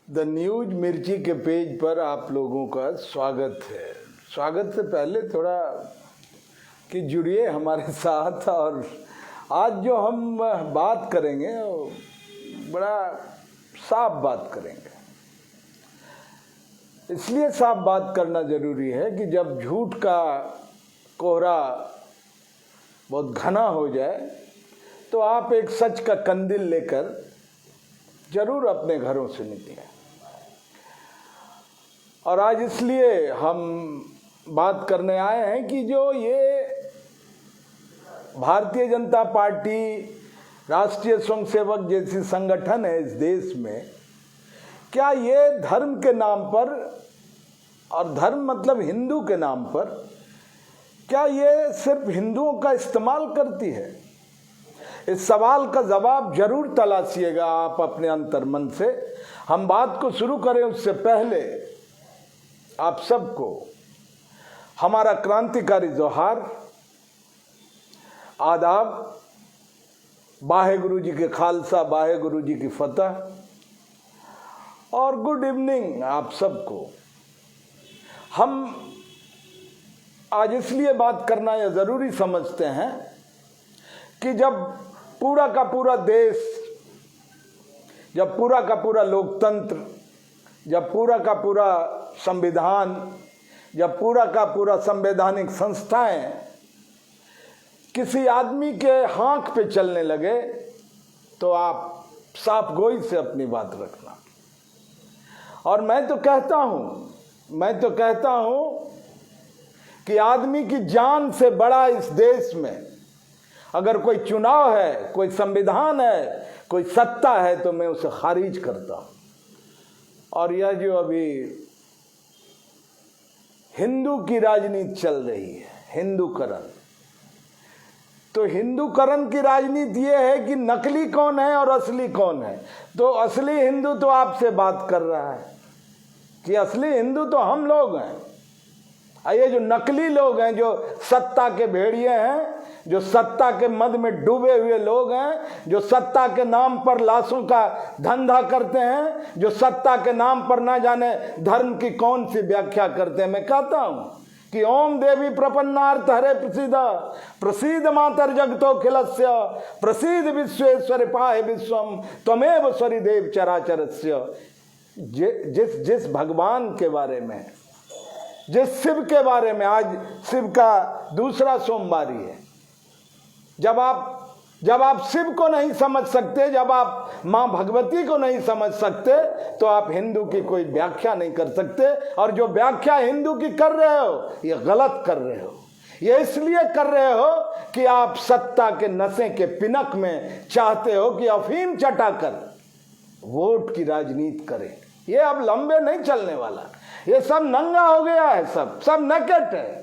The news मिर्ची के page पर आप लोगों का स्वागत है। स्वागत से पहले थोड़ा कि जुड़िए हमारे साथ। और आज जो हम बात करेंगे वो बड़ा साफ बात करेंगे। इसलिए साफ बात करना ज़रूरी है कि जब झूठ का कोहरा बहुत घना हो जाए तो आप एक सच का कंदील लेकर जरूर अपने घरों से निकलें। और आज इसलिए हम बात करने आए हैं कि जो ये भारतीय जनता पार्टी, राष्ट्रीय स्वयंसेवक जैसी संगठन है इस देश में, क्या ये धर्म के नाम पर, और धर्म मतलब हिंदू के नाम पर, क्या ये सिर्फ हिंदुओं का इस्तेमाल करती है? इस सवाल का जवाब जरूर तलाशिएगा आप अपने अंतर्मन से। हम बात को शुरू करें उससे पहले आप सबको हमारा क्रांतिकारी जोहार, आदाब, वाहे गुरु जी के खालसा, वाहे गुरु जी की फतह और गुड इवनिंग आप सबको। हम आज इसलिए बात करना यह ज़रूरी समझते हैं कि जब पूरा का पूरा देश, जब पूरा का पूरा लोकतंत्र, जब पूरा का पूरा संविधान, जब पूरा का पूरा संवैधानिक संस्थाएं किसी आदमी के हाथ पे चलने लगे तो आप साफ गोई से अपनी बात रखना। और मैं तो कहता हूं कि आदमी की जान से बड़ा इस देश में अगर कोई चुनाव है, कोई संविधान है, कोई सत्ता है तो मैं उसे खारिज करता हूं। और यह जो अभी हिंदू की राजनीति चल रही है, हिंदूकरण, तो हिंदूकरण की राजनीति ये है कि नकली कौन है और असली कौन है। तो असली हिंदू तो आपसे बात कर रहा है कि असली हिंदू तो हम लोग हैं। ये जो नकली लोग हैं, जो सत्ता के भेड़िए हैं, जो सत्ता के मद में डूबे हुए लोग हैं, जो सत्ता के नाम पर लाशों का धंधा करते हैं, जो सत्ता के नाम पर ना जाने धर्म की कौन सी व्याख्या करते हैं। मैं कहता हूं कि ओम देवी प्रपन्नार्थ हरे प्रसीद प्रसीद मातर जगतो खिलस्य प्रसीद विश्वेश्वर पाहे विश्वम त्वमेव स्वरी देव चराचरस्य। जिस भगवान के बारे में, जिस शिव के बारे में, आज शिव का दूसरा सोमवारी है, जब आप शिव को नहीं समझ सकते, जब आप मां भगवती को नहीं समझ सकते, तो आप हिंदू की कोई व्याख्या नहीं कर सकते। और जो व्याख्या हिंदू की कर रहे हो ये गलत कर रहे हो। ये इसलिए कर रहे हो कि आप सत्ता के नशे के पिनक में चाहते हो कि अफीम चटाकर वोट की राजनीति करें। ये अब लंबे नहीं चलने वाला। ये सब नंगा हो गया है, सब नकेट है।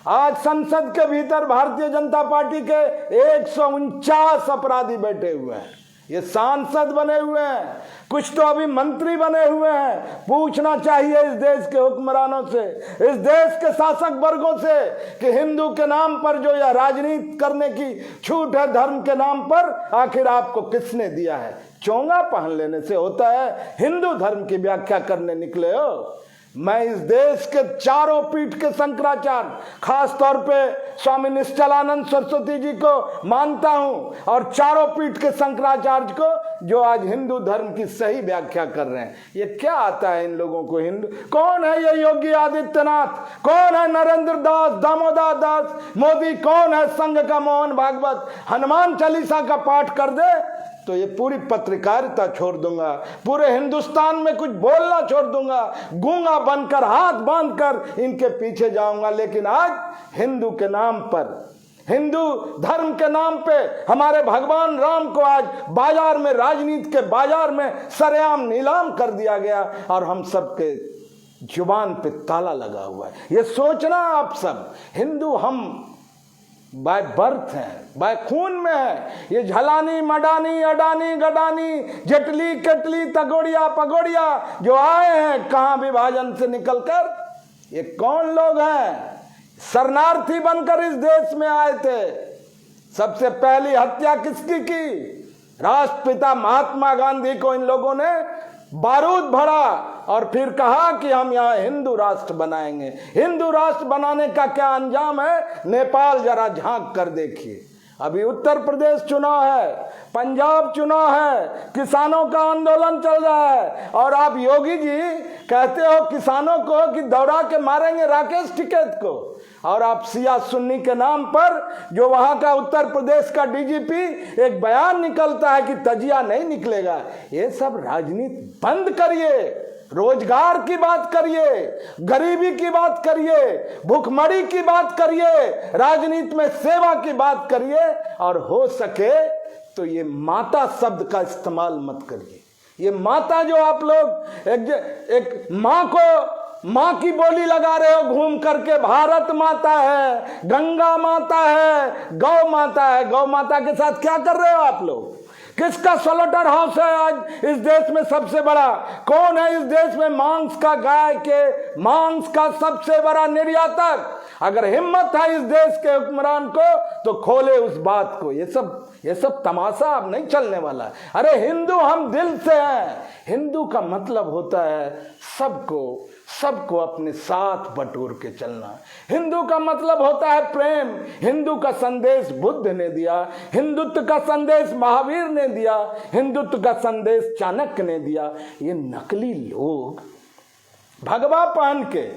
आज संसद के भीतर भारतीय जनता पार्टी के 149 अपराधी बैठे हुए हैं। ये सांसद बने हुए हैं, कुछ तो अभी मंत्री बने हुए हैं। पूछना चाहिए इस देश के हुक्मरानों से, इस देश के शासक वर्गों से कि हिंदू के नाम पर जो यह राजनीति करने की छूट है, धर्म के नाम पर, आखिर आपको किसने दिया है? चोंगा पहन लेने से होता है? हिंदू धर्म की व्याख्या करने निकले हो? मैं इस देश के चारों पीठ के शंकराचार्य, खास तौर पे स्वामी निश्चलानंद सरस्वती जी को मानता हूं, और चारों पीठ के शंकराचार्य को जो आज हिंदू धर्म की सही व्याख्या कर रहे हैं। ये क्या आता है इन लोगों को? हिंदू कौन है? ये योगी आदित्यनाथ? कौन है नरेंद्र दास, दामोदर दास मोदी? कौन है संघ का मोहन भागवत? हनुमान चालीसा का पाठ कर दे तो ये पूरी पत्रकारिता छोड़ दूंगा, पूरे हिंदुस्तान में कुछ बोलना छोड़ दूंगा, गूंगा बनकर, हाथ बांधकर इनके पीछे जाऊंगा। लेकिन आज हिंदू के नाम पर, हिंदू धर्म के नाम पे हमारे भगवान राम को आज बाजार में, राजनीति के बाजार में सरेआम नीलाम कर दिया गया और हम सबके जुबान पे ताला लगा हुआ है। ये सोचना आप सब, हिंदू हम बाय बर्थ है, बाय खून में है। ये झलानी, मडानी, अडानी, गडानी, जटली, कटली, तगोड़िया, पगोड़िया जो आए हैं कहां विभाजन से निकलकर, ये कौन लोग हैं? शरणार्थी बनकर इस देश में आए थे। सबसे पहली हत्या किसकी की? राष्ट्रपिता महात्मा गांधी को इन लोगों ने बारूद भरा और फिर कहा कि हम यहाँ हिंदू राष्ट्र बनाएंगे। हिंदू राष्ट्र बनाने का क्या अंजाम है, नेपाल जरा झांक कर देखिए। अभी उत्तर प्रदेश चुनाव है, पंजाब चुनाव है, किसानों का आंदोलन चल रहा है, और आप योगी जी कहते हो किसानों को कि दौड़ा के मारेंगे राकेश टिकैत को, और आप सिया सुन्नी के नाम पर जो वहां का उत्तर प्रदेश का डीजीपी एक बयान निकलता है कि तजिया नहीं निकलेगा। ये सब राजनीति बंद करिए, रोजगार की बात करिए, गरीबी की बात करिए, भूखमरी की बात करिए, राजनीति में सेवा की बात करिए, और हो सके तो ये माता शब्द का इस्तेमाल मत करिए। ये माता जो आप लोग एक माँ को माँ की बोली लगा रहे हो घूम करके, भारत माता है, गंगा माता है, गौ माता है। गौ माता के साथ क्या कर रहे हो आप लोग? किसका स्लॉटर हाउस है आज इस देश में सबसे बड़ा? कौन है इस देश में मांस का, गाय के मांस का सबसे बड़ा निर्यातक? अगर हिम्मत है इस देश के हुक्मरान को तो खोले उस बात को। ये सब तमाशा अब नहीं चलने वाला है। अरे हिंदू हम दिल से हैं। हिंदू का मतलब होता है सबको अपने साथ बटोर के चलना। हिंदू का मतलब होता है प्रेम। हिंदू का संदेश बुद्ध ने दिया, हिंदुत्व का संदेश महावीर ने दिया, हिंदुत्व का संदेश चाणक्य ने दिया। ये नकली लोग भगवा पहन के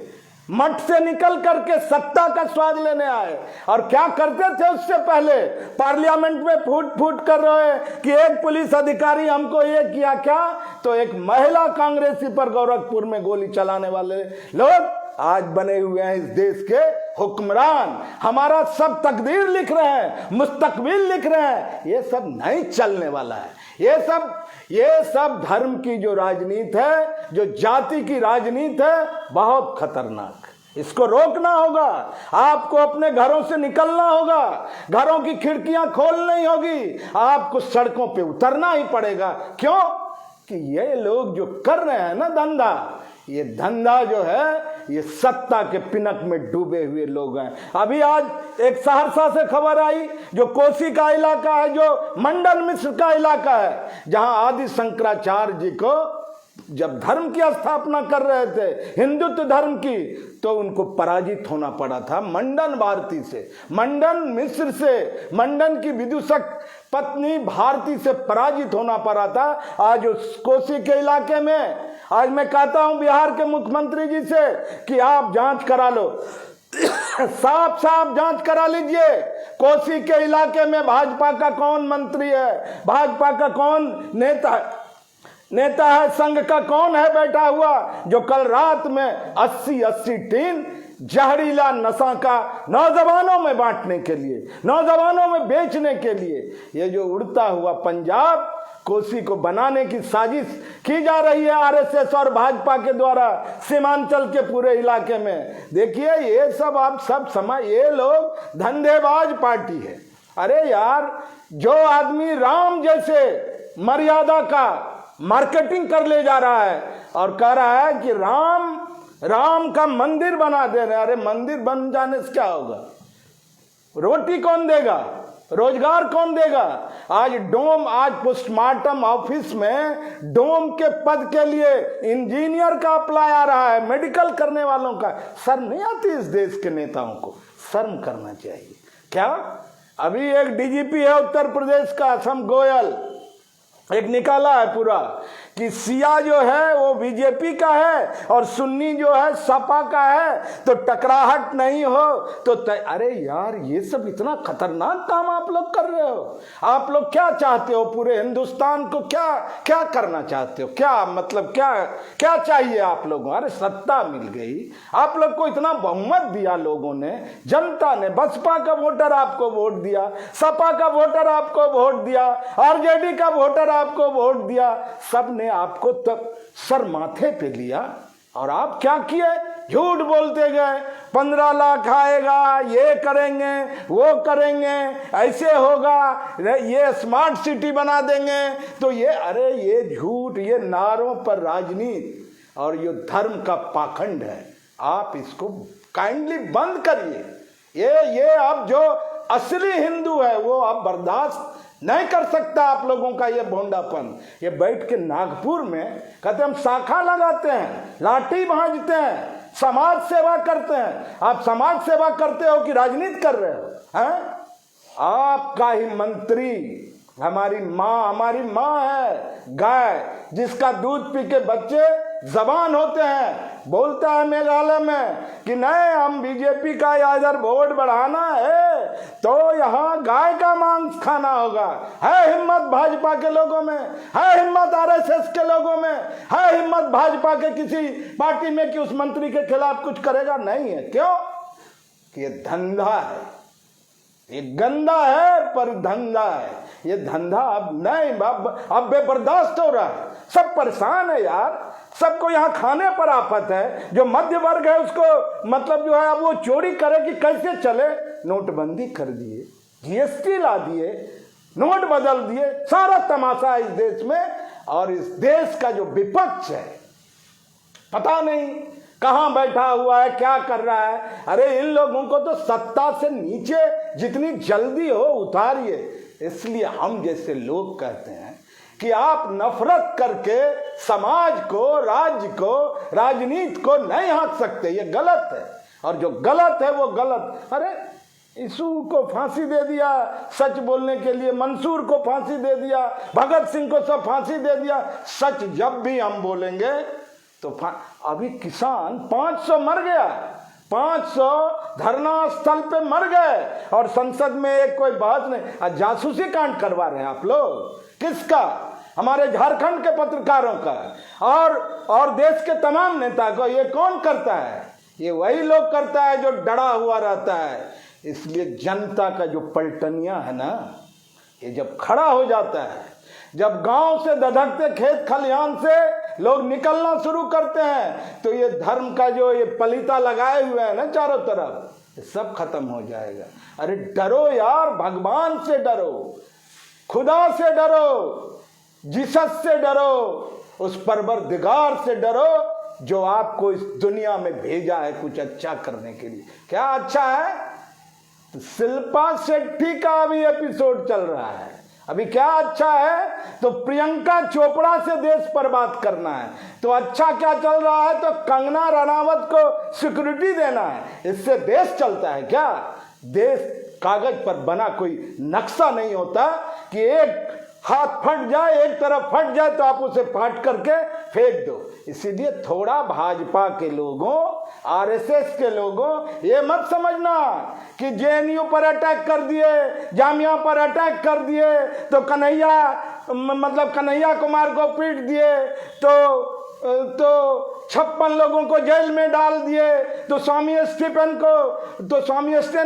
मठ से निकल करके सत्ता का स्वाद लेने आए, और क्या करते थे उससे पहले? पार्लियामेंट में फूट कर रहे कि एक पुलिस अधिकारी हमको ये किया, क्या तो एक महिला कांग्रेसी पर गोरखपुर में गोली चलाने वाले लोग आज बने हुए हैं इस देश के हुक्मरान। हमारा सब तकदीर लिख रहे हैं, मुस्तकबिल लिख रहे हैं। ये सब नहीं चलने वाला है। ये सब धर्म की जो राजनीति है, जो जाति की राजनीति है, बहुत खतरनाक। इसको रोकना होगा। आपको अपने घरों से निकलना होगा, घरों की खिड़कियां खोलनी होगी, आपको सड़कों पे उतरना ही पड़ेगा। क्यों? कि ये लोग जो कर रहे हैं ना धंधा, ये धंधा जो है ये सत्ता के पिनक में डूबे हुए लोग हैं। अभी आज एक सहरसा से खबर आई, जो कोसी का इलाका है, जो मंडन मिश्र का इलाका है, जहां आदि शंकराचार्य जी को जब धर्म की स्थापना कर रहे थे, हिंदुत्व धर्म की, तो उनको पराजित होना पड़ा था मंडन भारती से, मंडन मिश्र से, मंडन की विदूषक पत्नी भारती से पराजित होना पड़ा था। आज उस कोसी के इलाके में, आज मैं कहता हूं बिहार के मुख्यमंत्री जी से कि आप जांच करा लो, साफ जांच करा लीजिए। कोसी के इलाके में भाजपा का कौन मंत्री है, भाजपा का कौन नेता है, संघ का कौन है बैठा हुआ, जो कल रात में 80 टीन जहरीला नशा का नौजवानों में बांटने के लिए, नौजवानों में बेचने के लिए, ये जो उड़ता हुआ पंजाब कोसी को बनाने की साजिश की जा रही है आरएसएस और भाजपा के द्वारा सीमांचल के पूरे इलाके में। देखिए ये सब आप सब समझ, ये लोग धंधेबाज पार्टी है। अरे यार, जो आदमी राम जैसे मर्यादा का मार्केटिंग कर ले जा रहा है और कह रहा है कि राम का मंदिर बना दे रहे, अरे मंदिर बन जाने से क्या होगा? रोटी कौन देगा? रोजगार कौन देगा? आज पोस्टमार्टम ऑफिस में डोम के पद के लिए इंजीनियर का अप्लाई आ रहा है, मेडिकल करने वालों का। शर्म नहीं आती इस देश के नेताओं को? शर्म करना चाहिए। क्या अभी एक डीजीपी है उत्तर प्रदेश का, असम गोयल, एक निकाला है पूरा कि सिया जो है वो बीजेपी का है और सुन्नी जो है सपा का है, तो टकराहट नहीं हो तो अरे यार, ये सब इतना खतरनाक काम आप लोग कर रहे हो। आप लोग क्या चाहते हो? पूरे हिंदुस्तान को क्या करना चाहते हो? क्या मतलब क्या चाहिए आप लोगों? अरे सत्ता मिल गई, आप लोग को इतना बहुमत दिया लोगों ने, जनता ने, बसपा का वोटर आपको वोट दिया, सपा का वोटर आपको वोट दिया, आरजेडी का वोटर आपको वोट दिया, सब आपको तब सर माथे पे लिया और आप क्या किए? झूठ बोलते गए। 15 लाख आएगा, ये करेंगे, वो करेंगे, ऐसे होगा, ये स्मार्ट सिटी बना देंगे, तो अरे ये झूठ, ये नारों पर राजनीति और ये धर्म का पाखंड है। आप इसको काइंडली बंद करिए। ये अब जो असली हिंदू है वो अब बर्दाश्त नहीं कर सकता आप लोगों का ये भोंडापन। ये बैठ के नागपुर में कहते हम शाखा लगाते हैं, लाठी भांजते हैं, समाज सेवा करते हैं। आप समाज सेवा करते हो कि राजनीति कर रहे हो? हैं? आपका ही मंत्री हमारी माँ है गाय, जिसका दूध पी के बच्चे जबान होते हैं। बोलता है मेघालय में कि नहीं हम बीजेपी का इधर वोट बढ़ाना है तो यहाँ गाय का मांस खाना होगा। है हिम्मत भाजपा के लोगों में, है हिम्मत आरएसएस के लोगों में, है हिम्मत भाजपा के किसी पार्टी में कि उस मंत्री के खिलाफ कुछ करेगा? नहीं है। क्यों? ये धंधा है, ये गंदा है पर धंधा है। ये धंधा अब नहीं, अब बेबर्दाश्त हो रहा है। सब परेशान है यार, सबको यहाँ खाने पर आफत है। जो मध्य वर्ग है उसको मतलब जो है अब वो चोरी करे कि कैसे चले। नोटबंदी कर दिए, जीएसटी ला दिए, नोट बदल दिए, सारा तमाशा इस देश में। और इस देश का जो विपक्ष है पता नहीं कहां बैठा हुआ है, क्या कर रहा है। अरे इन लोगों को तो सत्ता से नीचे जितनी जल्दी हो उतारिए। इसलिए हम जैसे लोग कहते हैं कि आप नफरत करके समाज को, राज्य को, राजनीति को नहीं हाँक सकते, ये गलत है। और जो गलत है वो गलत। अरे यीशु को फांसी दे दिया सच बोलने के लिए, मंसूर को फांसी दे दिया, भगत सिंह को सब फांसी दे दिया। सच जब भी हम बोलेंगे तो अभी किसान 500 मर गया, 500 धरना स्थल पे मर गए और संसद में एक कोई बात नहीं। जासूसी कांड करवा रहे हैं आप लोग। किसका? हमारे झारखंड के पत्रकारों का और देश के तमाम नेता को। ये कौन करता है? ये वही लोग करता है जो डरा हुआ रहता है। इसलिए जनता का जो पलटनिया है ना, ये जब खड़ा हो जाता है, जब गांव से धधकते खेत खलिहान से लोग निकलना शुरू करते हैं, तो ये धर्म का जो ये पलीता लगाए हुए है ना चारों तरफ, ये सब खत्म हो जाएगा। अरे डरो यार, भगवान से डरो, खुदा से डरो, जीसस से डरो, उस परवरदिगार से डरो जो आपको इस दुनिया में भेजा है कुछ अच्छा करने के लिए। क्या अच्छा है? तो शिल्पा शेट्टी का अभी एपिसोड चल रहा है। अभी क्या अच्छा है? तो प्रियंका चोपड़ा से देश बर्बाद करना है। तो अच्छा क्या चल रहा है? तो कंगना रनावत को सिक्योरिटी देना है। इससे देश चलता है क्या? देश कागज पर बना कोई नक्शा नहीं होता कि एक हाथ फट जाए, एक तरफ फट जाए तो आप उसे फाट करके फेंक दो। इसीलिए थोड़ा भाजपा के लोगों, आरएसएस के लोगों, ये मत समझना कि जेएनयू पर अटैक कर दिए, जामिया पर अटैक कर दिए तो कन्हैया कुमार को पीट दिए तो 56 लोगों को जेल में डाल दिए, तो स्वामी स्टीफन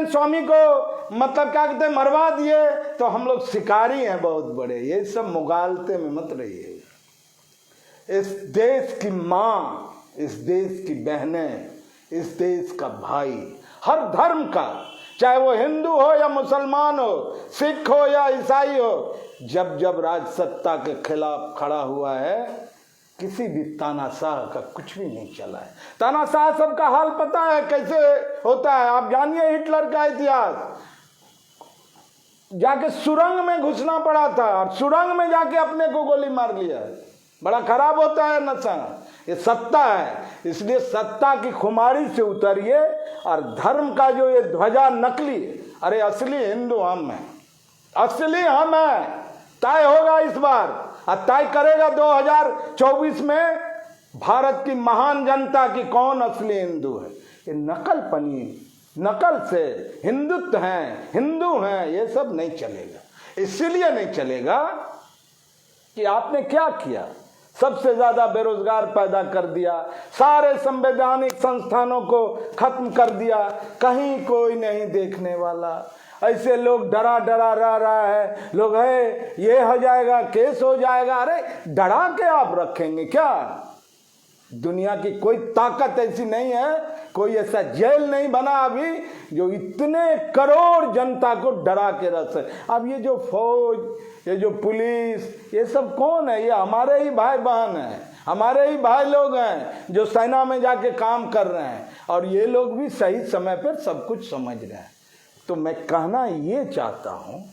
स्वामी को मतलब क्या कहते हैं मरवा दिए, तो हम लोग शिकारी हैं बहुत बड़े। ये सब मुगालते में मत रहिए। इस देश की माँ, इस देश की बहनें, इस देश का भाई, हर धर्म का, चाहे वो हिंदू हो या मुसलमान हो, सिख हो या ईसाई हो, जब जब राज सत्ता के खिलाफ खड़ा हुआ है, किसी भी तानाशाह का कुछ भी नहीं चला है। तानाशाह सबका हाल पता है कैसे होता है। आप जानिए हिटलर का इतिहास, जाके सुरंग में घुसना पड़ा था और सुरंग में जाके अपने को गोली मार लिया। बड़ा खराब होता है नशा। ये सत्ता है, इसलिए सत्ता की खुमारी से उतरिए। और धर्म का जो ये ध्वजा नकली, अरे असली हिंदू हम हैं, असली हम हैं। तय होगा इस बार, और तय करेगा 2024 में भारत की महान जनता की कौन असली हिंदू है। ये नकल पनी, नकल से हिंदुत्व हैं, हिंदू हैं, ये सब नहीं चलेगा। इसीलिए नहीं चलेगा कि आपने क्या किया? सबसे ज्यादा बेरोजगार पैदा कर दिया, सारे संवैधानिक संस्थानों को खत्म कर दिया, कहीं कोई नहीं देखने वाला। ऐसे लोग डरा डरा रह रहा है, लोग है ये हो जाएगा, केस हो जाएगा। अरे डरा के आप रखेंगे क्या? दुनिया की कोई ताकत ऐसी नहीं है, कोई ऐसा जेल नहीं बना अभी जो इतने करोड़ जनता को डरा के रख सके। अब ये जो फौज, ये जो पुलिस, ये सब कौन है? ये हमारे ही भाई बहन हैं, हमारे ही भाई लोग हैं जो सेना में जाके काम कर रहे हैं। और ये लोग भी सही समय पर सब कुछ समझ रहे हैं। तो मैं कहना ये चाहता हूँ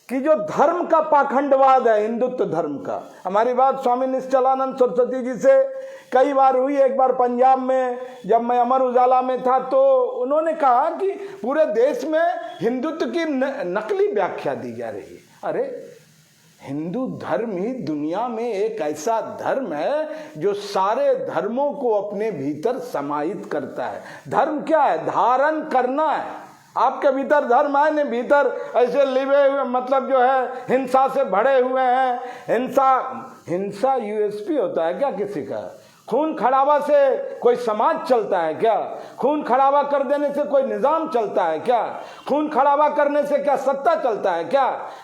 कि जो धर्म का पाखंडवाद है, हिंदुत्व धर्म का, हमारी बात स्वामी निश्चलानंद सरस्वती जी से कई बार हुई। एक बार पंजाब में जब मैं अमर उजाला में था तो उन्होंने कहा कि पूरे देश में हिंदुत्व की नकली व्याख्या दी जा रही है। अरे हिंदू धर्म ही दुनिया में एक ऐसा धर्म है जो सारे धर्मों को अपने भीतर समाहित करता है। धर्म क्या है? धारण करना है। आपके भीतर धर्म है, नहीं भीतर ऐसे लिवे हुए, मतलब जो है हिंसा से भरे हुए हैं। हिंसा यूएसपी होता है क्या किसी का? खून खराबा से कोई समाज चलता है क्या? खून खराबा कर देने से कोई निजाम चलता है क्या? खून खराबा करने से क्या सत्ता चलता है क्या?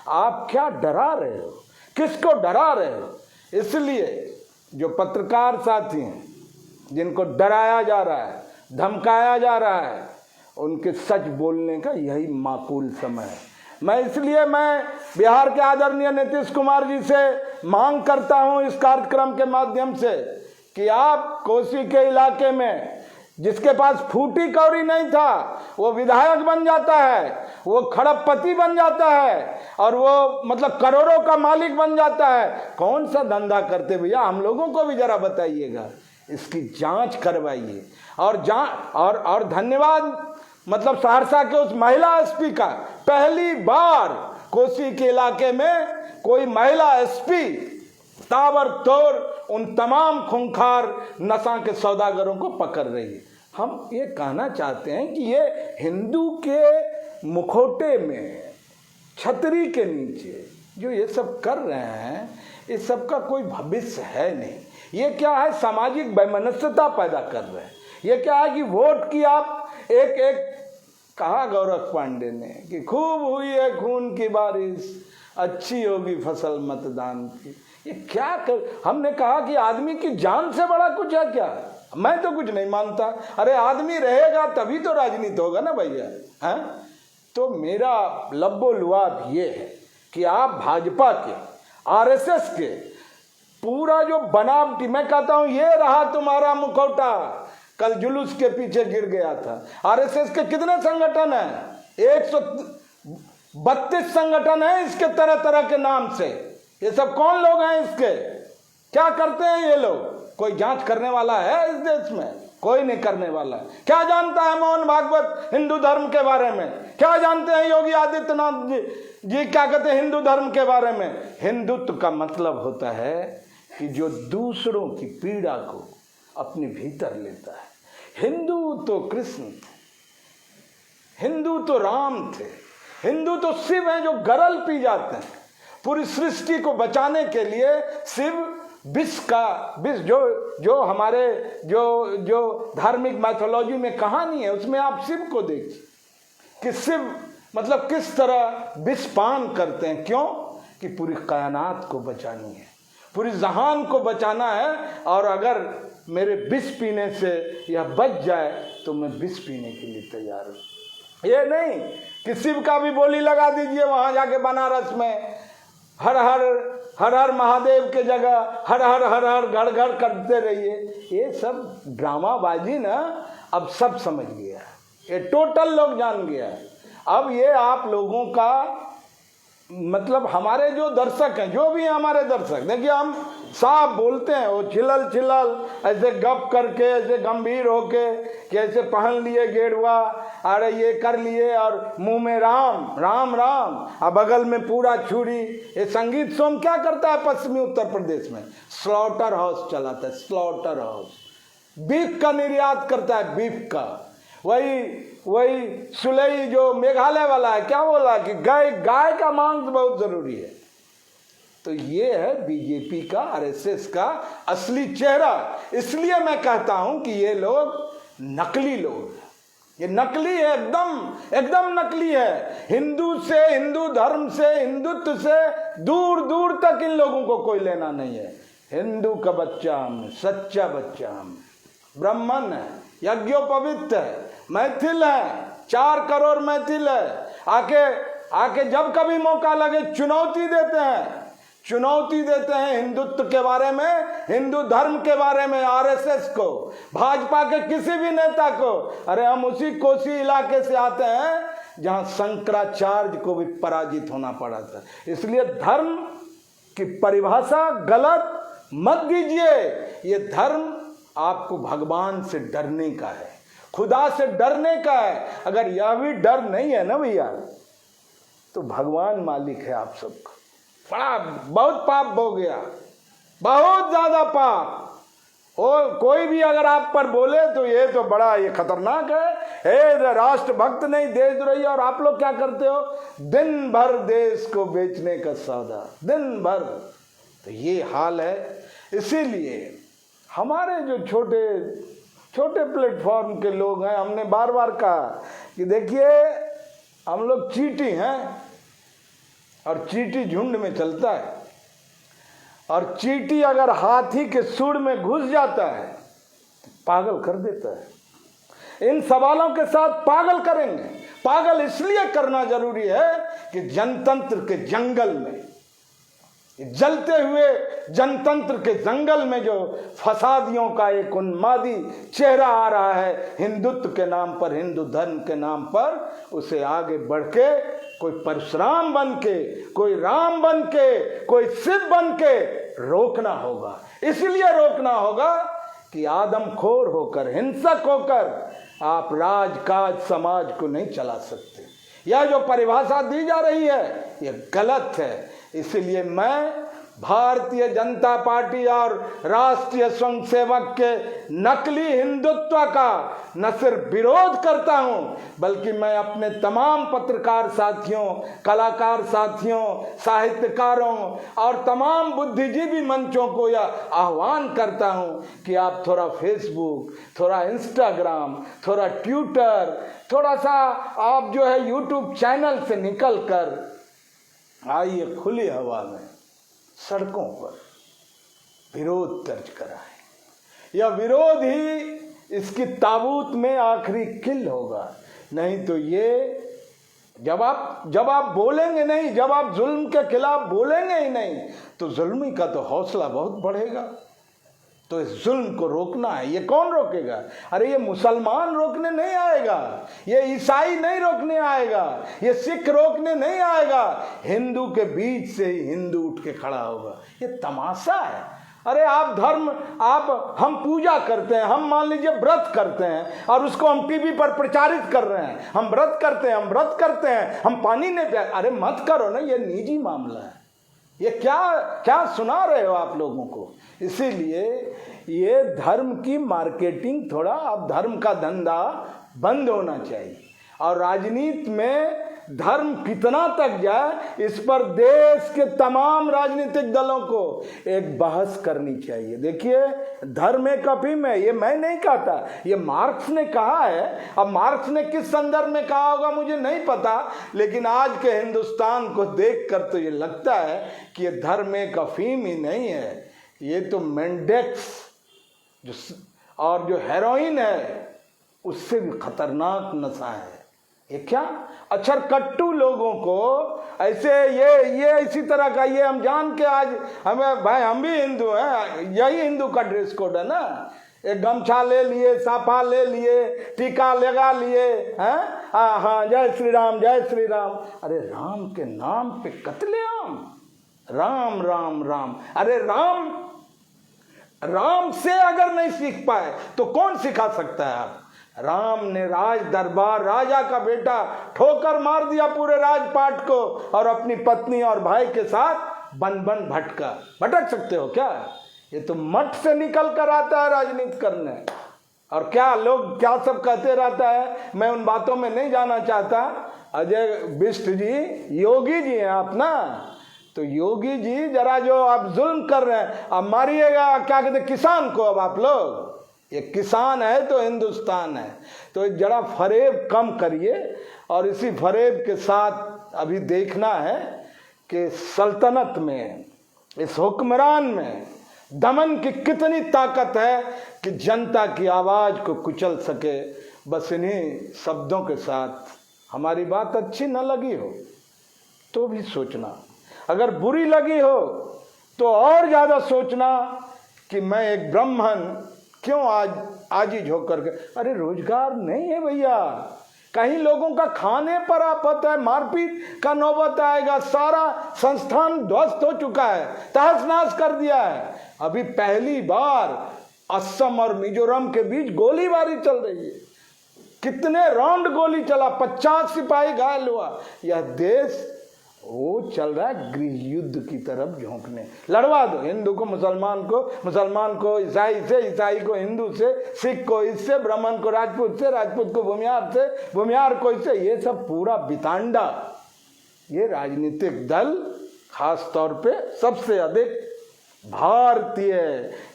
आप क्या डरा रहे हो? किसको डरा रहे हो? इसलिए जो पत्रकार साथी हैं जिनको डराया जा रहा है, धमकाया जा रहा है, उनके सच बोलने का यही माकूल समय है। मैं बिहार के आदरणीय नीतीश कुमार जी से मांग करता हूं इस कार्यक्रम के माध्यम से कि आप कोसी के इलाके में जिसके पास फूटी कौड़ी नहीं था वो विधायक बन जाता है, वो खड़गपति बन जाता है और वो मतलब करोड़ों का मालिक बन जाता है। कौन सा धंधा करते भैया? हम लोगों को भी जरा बताइएगा, इसकी जांच करवाइए। और धन्यवाद मतलब सहरसा के उस महिला एसपी का, पहली बार कोसी के इलाके में कोई महिला एसपी ताबड़तोड़ उन तमाम खूंखार नशा के सौदागरों को पकड़ रही है। हम ये कहना चाहते हैं कि ये हिंदू के मुखौटे में, छतरी के नीचे जो ये सब कर रहे हैं, इस सब का कोई भविष्य है नहीं। ये क्या है? सामाजिक वैमनस्यता पैदा कर रहे हैं। ये क्या है कि वोट की आप एक कहा गौरव पांडे ने कि खूब हुई है खून की बारिश, अच्छी होगी फसल मतदान की। ये क्या कर? हमने कहा कि आदमी की जान से बड़ा कुछ है क्या? मैं तो कुछ नहीं मानता। अरे आदमी रहेगा तभी तो राजनीति होगा ना भैया, हैं? तो मेरा लब्बो लुआब ये है कि आप भाजपा के, आरएसएस के पूरा जो बनावटी, मैं कहता हूं ये रहा तुम्हारा मुखौटा, कल जुलूस के पीछे गिर गया था। आरएसएस के कितने संगठन हैं? 132 संगठन हैं इसके तरह तरह के नाम से। ये सब कौन लोग हैं इसके? क्या करते हैं ये लोग? कोई जांच करने वाला है इस देश में? कोई नहीं करने वाला है। क्या जानता है मोहन भागवत हिंदू धर्म के बारे में? क्या जानते हैं योगी आदित्यनाथ जी क्या कहते हैं हिंदू धर्म के बारे में? हिंदुत्व का मतलब होता है कि जो दूसरों की पीड़ा को अपने भीतर लेता है। हिंदू तो कृष्ण थे, हिंदू तो राम थे, हिंदू तो शिव हैं जो गरल पी जाते हैं। पूरी सृष्टि को बचाने के लिए शिव विष जो हमारे जो धार्मिक मैथोलॉजी में कहानी है उसमें आप शिव को देखिए कि शिव मतलब किस तरह विष पान करते हैं। क्यों? कि पूरी कायनात को बचानी है, पूरी जहान को बचाना है। और अगर मेरे विष पीने से यह बच जाए तो मैं विष पीने के लिए तैयार हूं। ये नहीं कि शिव का भी बोली लगा दीजिए वहां जाके बनारस में, हर हर महादेव के जगह हर हर घर घर करते रहिए। ये सब ड्रामाबाजी ना अब सब समझ गया है, ये टोटल लोग जान गया है। अब ये आप लोगों का मतलब हमारे जो दर्शक हैं, जो भी हैं हमारे दर्शक, देखिए हम साफ बोलते हैं, वो छिलल ऐसे गप करके, ऐसे गंभीर होके कि ऐसे पहन लिए गेरुआ, अरे ये कर लिए और मुंह में राम राम राम और बगल में पूरा छुरी। ये संगीत सोम क्या करता है पश्चिमी उत्तर प्रदेश में? स्लॉटर हाउस चलाता है, स्लॉटर हाउस। बीफ का निर्यात करता है, बीफ का। वही सुलई जो मेघालय वाला है क्या बोला कि गाय का मांस बहुत जरूरी है। तो ये है बीजेपी का, आरएसएस का असली चेहरा। इसलिए मैं कहता हूं कि ये लोग नकली लोग हैं, ये नकली है, एकदम नकली है। हिंदू से, हिंदू धर्म से, हिंदुत्व से दूर दूर तक इन लोगों को कोई लेना नहीं है। हिंदू का बच्चा हम, सच्चा बच्चा हम, ब्राह्मण है, यज्ञोपवीत है, मैथिल है, 4 करोड़ मैथिल है। आके जब कभी मौका लगे चुनौती देते हैं हिंदुत्व के बारे में, हिंदू धर्म के बारे में, आरएसएस को, भाजपा के किसी भी नेता को। अरे हम उसी कोसी इलाके से आते हैं जहां शंकराचार्य को भी पराजित होना पड़ा था। इसलिए धर्म की परिभाषा गलत मत दीजिए। ये धर्म आपको भगवान से डरने का है, खुदा से डरने का है। अगर यह भी डर नहीं है ना भैया, तो भगवान मालिक है आप सबका। बड़ा बहुत पाप हो गया, बहुत ज्यादा पाप। और कोई भी अगर आप पर बोले तो ये तो बड़ा ये खतरनाक है, राष्ट्रभक्त नहीं देशद्रोही। और आप लोग क्या करते हो, दिन भर देश को बेचने का सौदा, दिन भर। तो ये हाल है। इसीलिए हमारे जो छोटे छोटे प्लेटफॉर्म के लोग हैं, हमने बार बार कहा कि देखिए हम लोग चींटी हैं और चींटी झुंड में चलता है, और चींटी अगर हाथी के सूंड में घुस जाता है पागल कर देता है। इन सवालों के साथ पागल करेंगे। पागल इसलिए करना जरूरी है कि जनतंत्र के जंगल में, जलते हुए जनतंत्र के जंगल में जो फसादियों का एक उन्मादी चेहरा आ रहा है हिंदुत्व के नाम पर, हिंदू धर्म के नाम पर, उसे आगे बढ़ के कोई परशुराम बन के, कोई राम बन के, कोई शिव बन के रोकना होगा। इसलिए रोकना होगा कि आदमखोर होकर, हिंसक होकर आप राजकाज समाज को नहीं चला सकते। यह जो परिभाषा दी जा रही है यह गलत है। इसलिए मैं भारतीय जनता पार्टी और राष्ट्रीय स्वयंसेवक के नकली हिंदुत्व का न सिर्फ विरोध करता हूं, बल्कि मैं अपने तमाम पत्रकार साथियों, कलाकार साथियों, साहित्यकारों और तमाम बुद्धिजीवी मंचों को यह आह्वान करता हूं कि आप थोड़ा फेसबुक, थोड़ा इंस्टाग्राम, थोड़ा ट्विटर, थोड़ा सा आप जो है यूट्यूब चैनल से निकल कर आइए खुली हवा में, सड़कों पर विरोध दर्ज कराएं। यह विरोध ही इसकी ताबूत में आखिरी किल होगा। नहीं तो ये जब आप बोलेंगे नहीं, जब आप जुल्म के खिलाफ बोलेंगे ही नहीं, तो जुल्मी का तो हौसला बहुत बढ़ेगा। तो इस जुल्म को रोकना है। ये कौन रोकेगा? अरे ये मुसलमान रोकने नहीं आएगा, ये ईसाई नहीं रोकने आएगा, ये सिख रोकने नहीं आएगा। हिंदू के बीच से ही हिंदू उठ के खड़ा होगा। ये तमाशा है। अरे हम पूजा करते हैं, हम मान लीजिए व्रत करते हैं और उसको हम टीवी पर प्रचारित कर रहे हैं, हम व्रत करते हैं, हम पानी नहीं पिया। अरे मत करो ना, ये निजी मामला है। ये क्या सुना रहे हो आप लोगों को? इसीलिए ये धर्म की मार्केटिंग, थोड़ा अब धर्म का धंधा बंद होना चाहिए। और राजनीति में धर्म कितना तक जाए, इस पर देश के तमाम राजनीतिक दलों को एक बहस करनी चाहिए। देखिए धर्म एक अफीम है, ये मैं नहीं कहता, ये मार्क्स ने कहा है। अब मार्क्स ने किस संदर्भ में कहा होगा मुझे नहीं पता, लेकिन आज के हिंदुस्तान को देखकर तो ये लगता है कि ये धर्म एक अफीम ही नहीं है, ये तो मेंडेक्स और जो हेरोइन है उससे भी खतरनाक नशा है। ये क्या अछरकट्टू लोगों को ऐसे ये इसी तरह का, ये हम जान के आज हमें, भाई हम भी हिंदू हैं, यही हिंदू का ड्रेस कोड है ना। एक गमछा ले लिए, साफा ले लिए, टीका लगा लिए, हैं? हाँ जय श्री राम, जय श्री राम। अरे राम के नाम पे कत्लेआम, राम राम राम। अरे राम से अगर नहीं सीख पाए तो कौन सिखा सकता है आप? राम ने राज दरबार, राजा का बेटा, ठोकर मार दिया पूरे राजपाट को और अपनी पत्नी और भाई के साथ बन भटक सकते हो क्या? ये तो मठ से निकल कर आता है राजनीति करने। और क्या लोग क्या सब कहते रहता है, मैं उन बातों में नहीं जाना चाहता। अजय बिष्ट जी, योगी जी हैं आप ना, तो योगी जी जरा जो आप जुल्म कर रहे हैं, अब मारिएगा क्या कहते किसान को। अब आप लोग, ये किसान है तो हिंदुस्तान है, तो जरा फरेब कम करिए। और इसी फरेब के साथ अभी देखना है कि सल्तनत में, इस हुक्मरान में दमन की कितनी ताकत है कि जनता की आवाज को कुचल सके। बस इन्हीं शब्दों के साथ, हमारी बात अच्छी न लगी हो तो भी सोचना, अगर बुरी लगी हो तो और ज्यादा सोचना कि मैं एक ब्राह्मण क्यों आज आजीज होकर के। अरे रोजगार नहीं है भैया, कहीं लोगों का खाने पर आफत है, मारपीट का नौबत आएगा, सारा संस्थान ध्वस्त हो चुका है, तहस नहस कर दिया है। अभी पहली बार असम और मिजोरम के बीच गोलीबारी चल रही है, कितने राउंड गोली चला, 50 सिपाही घायल हुआ। यह देश वो चल रहा है गृह युद्ध की तरफ झोंकने। लड़वा दो, हिंदू को मुसलमान को, मुसलमान को ईसाई से, ईसाई को हिंदू से, सिख को इससे, ब्राह्मण को राजपूत से, राजपूत को भूमिहार से, भूमिहार को इससे। ये सब पूरा बितांडा, ये राजनीतिक दल खास तौर पे सबसे अधिक भारतीय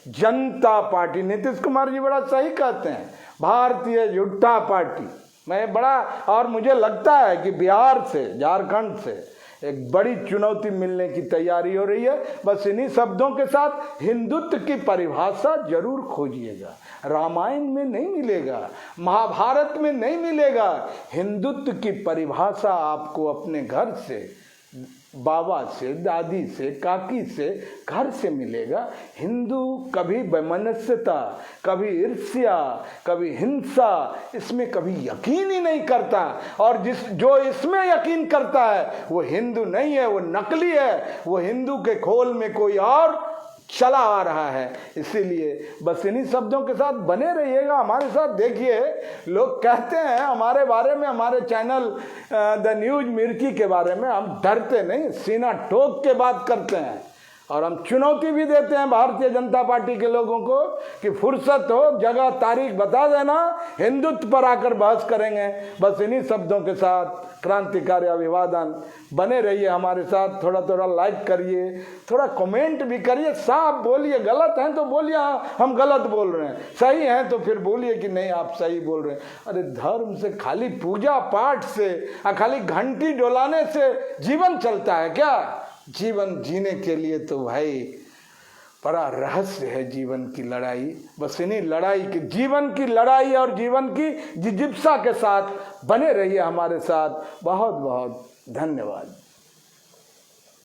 जनता पार्टी, नीतीश कुमार जी बड़ा सही कहते हैं, भारतीय जनता पार्टी। मैं बड़ा, और मुझे लगता है कि बिहार से, झारखंड से एक बड़ी चुनौती मिलने की तैयारी हो रही है। बस इन्हीं शब्दों के साथ हिंदुत्व की परिभाषा जरूर खोजिएगा। रामायण में नहीं मिलेगा, महाभारत में नहीं मिलेगा। हिंदुत्व की परिभाषा आपको अपने घर से, बाबा से, दादी से, काकी से, घर से मिलेगा। हिंदू कभी वैमनस्यता, कभी ईर्ष्या, कभी हिंसा, इसमें कभी यकीन ही नहीं करता। और जो इसमें यकीन करता है वो हिंदू नहीं है, वो नकली है, वो हिंदू के खोल में कोई और चला आ रहा है। इसीलिए बस इन्हीं शब्दों के साथ बने रहिएगा हमारे साथ। देखिए, लोग कहते हैं हमारे बारे में, हमारे चैनल द न्यूज मिर्ची के बारे में, हम डरते नहीं, सीना ठोक के बात करते हैं। और हम चुनौती भी देते हैं भारतीय जनता पार्टी के लोगों को कि फुर्सत हो, जगह तारीख बता देना, हिंदुत्व पर आकर बहस करेंगे। बस इन्हीं शब्दों के साथ क्रांतिकारी अभिवादन। बने रहिए हमारे साथ, थोड़ा थोड़ा लाइक करिए, थोड़ा कमेंट भी करिए, साफ बोलिए। गलत हैं तो बोलिए हम गलत बोल रहे हैं, सही हैं तो फिर बोलिए कि नहीं आप सही बोल रहे हैं। अरे धर्म से, खाली पूजा पाठ से, खाली घंटी डोलाने से जीवन चलता है क्या? जीवन जीने के लिए तो भाई बड़ा रहस्य है जीवन की लड़ाई। बस इन्हीं लड़ाई की, जीवन की लड़ाई और जीवन की जिज्ञासा के साथ बने रहिए हमारे साथ। बहुत बहुत धन्यवाद।